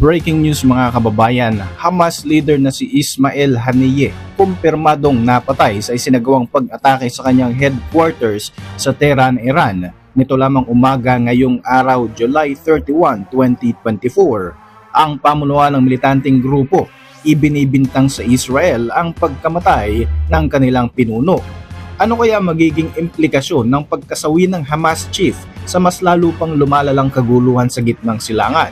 Breaking news mga kababayan, Hamas leader na si Ismail Haniyeh kumpirmadong napatay sa isinagawang pag-atake sa kanyang headquarters sa Tehran, Iran. Nito lamang umaga ngayong araw, July 31, 2024. Ang pamunuan ng militanteng grupo ibinibintang sa Israel ang pagkamatay ng kanilang pinuno. Ano kaya magiging implikasyon ng pagkasawi ng Hamas chief sa mas lalo pang lumalalang kaguluhan sa gitnang silangan?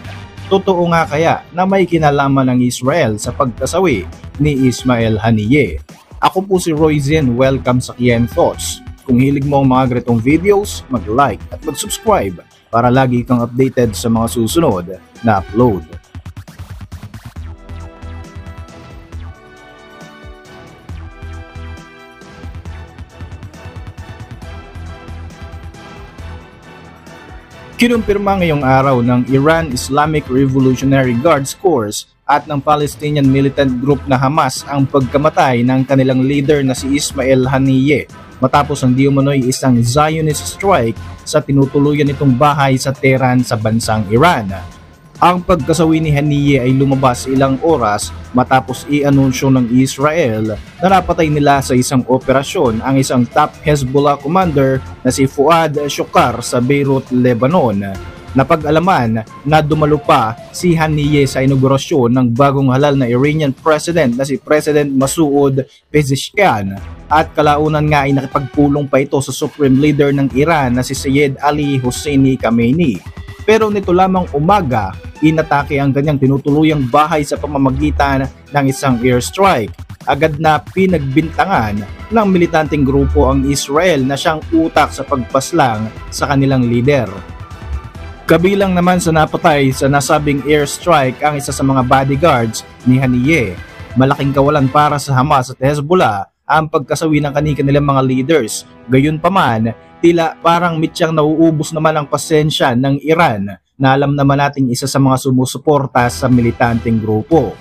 Totoo nga kaya na may kinalaman ng Israel sa pagkasawi ni Ismail Haniyeh? Ako po si Roy Zen, welcome sa Kian Thoughts. Kung hilig mo ang mga ganitong videos, mag-like at mag-subscribe para lagi kang updated sa mga susunod na upload. Kinumpirma ngayong araw ng Iran Islamic Revolutionary Guards Corps at ng Palestinian militant group na Hamas ang pagkamatay ng kanilang leader na si Ismail Haniyeh matapos ang di umano'y isang Zionist strike sa tinutuluyan nitong bahay sa Tehran sa bansang Iran. Ang pagkasawi ni Haniyeh ay lumabas ilang oras matapos i-anunsyo ng Israel na napatay nila sa isang operasyon ang isang top Hezbollah commander na si Fuad Shukar sa Beirut, Lebanon. Napag-alaman na dumalo pa si Haniyeh sa inaugurasyon ng bagong halal na Iranian president na si President Masoud Pezeshkian at kalaunan nga ay nakipagpulong pa ito sa supreme leader ng Iran na si Sayyid Ali Hosseini Khamenei. Pero nito lamang umaga, inatake ang kanyang tinutuluyang bahay sa pamamagitan ng isang airstrike. Agad na pinagbintangan ng militanteng grupo ang Israel na siyang utak sa pagpaslang sa kanilang leader. Kabilang naman sa napatay sa nasabing airstrike ang isa sa mga bodyguards ni Haniyeh. Malaking kawalan para sa Hamas at Hezbollah ang pagkasawi ng kanilang mga leaders. Gayunpaman, tila parang mitiyang nauubos naman ang pasensya ng Iran na alam naman nating isa sa mga sumusuporta sa militanteng grupo.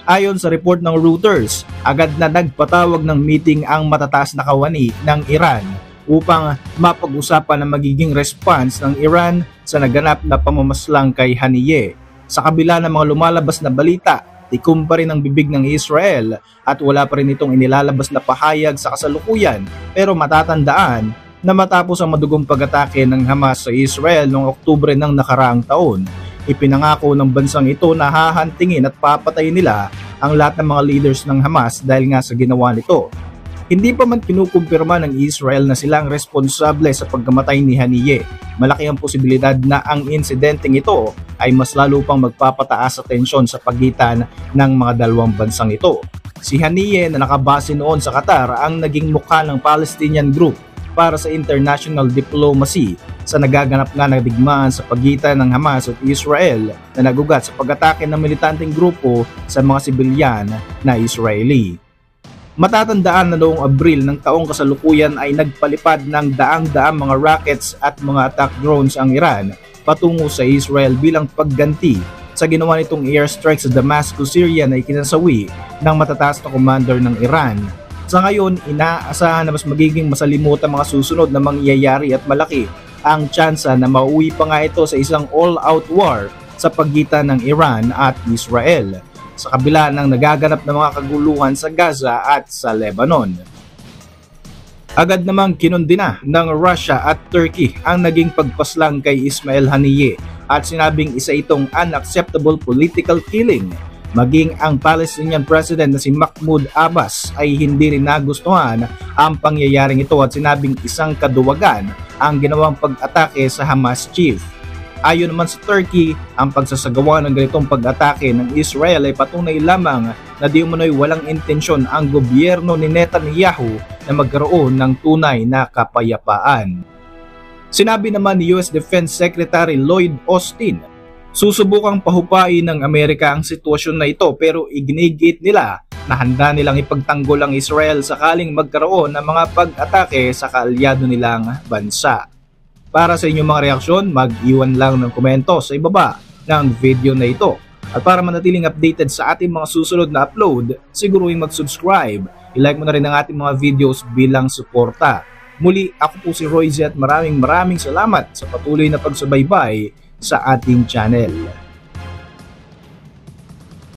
Ayon sa report ng Reuters, agad na nagpatawag ng meeting ang matataas na kawani ng Iran upang mapag-usapan ang magiging response ng Iran sa naganap na pamamaslang kay Haniyeh. Sa kabila ng mga lumalabas na balita, tikom pa rin ang bibig ng Israel at wala pa rin itong inilalabas na pahayag sa kasalukuyan, pero matatandaan na matapos ang madugong pag-atake ng Hamas sa Israel noong Oktubre ng nakaraang taon, ipinangako ng bansang ito na hahantingin at papatayin nila ang lahat ng mga leaders ng Hamas dahil nga sa ginawa nito. Hindi pa man kinukumpirma ng Israel na silang responsable sa pagkamatay ni Haniyeh. Malaki ang posibilidad na ang insidenteng ito ay mas lalo pang magpapataas sa tensyon sa pagitan ng mga dalawang bansang ito. Si Haniyeh na nakabase noon sa Qatar ang naging mukha ng Palestinian group para sa international diplomacy sa nagaganap nga na digmaan sa pagitan ng Hamas at Israel na nagugat sa pag-atake ng militanteng grupo sa mga sibilyan na Israeli. Matatandaan na noong Abril ng taong kasalukuyan ay nagpalipad ng daang-daang mga rockets at mga attack drones ang Iran patungo sa Israel bilang pagganti sa ginawa nitong airstrike sa Damascus, Syria na ikinasawi ng matataas na commander ng Iran. Sa ngayon, inaasahan na mas magiging masalimutan mga susunod na mangyayari at malaki ang tsansa na mauwi pa nga ito sa isang all-out war sa pagitan ng Iran at Israel, sa kabila ng nagaganap na mga kaguluhan sa Gaza at sa Lebanon. Agad namang kinundina ng Russia at Turkey ang naging pagpaslang kay Ismail Haniyeh at sinabing isa itong unacceptable political killing. Maging ang Palestinian President na si Mahmoud Abbas ay hindi rin nagustuhan ang pangyayaring ito at sinabing isang kaduwagan ang ginawang pag-atake sa Hamas chief. Ayon naman sa Turkey, ang pagsasagawa ng ganitong pag-atake ng Israel ay patunay lamang na di umano'y walang intensyon ang gobyerno ni Netanyahu na magkaroon ng tunay na kapayapaan. Sinabi naman ni US Defense Secretary Lloyd Austin, susubukang pahupain ng Amerika ang sitwasyon na ito pero iginigit nila na handa nilang ipagtanggol ang Israel sakaling magkaroon ng mga pag-atake sa kaalyado nilang bansa. Para sa inyong mga reaksyon, mag-iwan lang ng komento sa ibaba ng video na ito. At para manatiling updated sa ating mga susunod na upload, siguruhin mag-subscribe. I-like mo na rin ang ating mga videos bilang suporta. Muli, ako po si Roy Z at maraming salamat sa patuloy na pagsubaybay sa ating channel.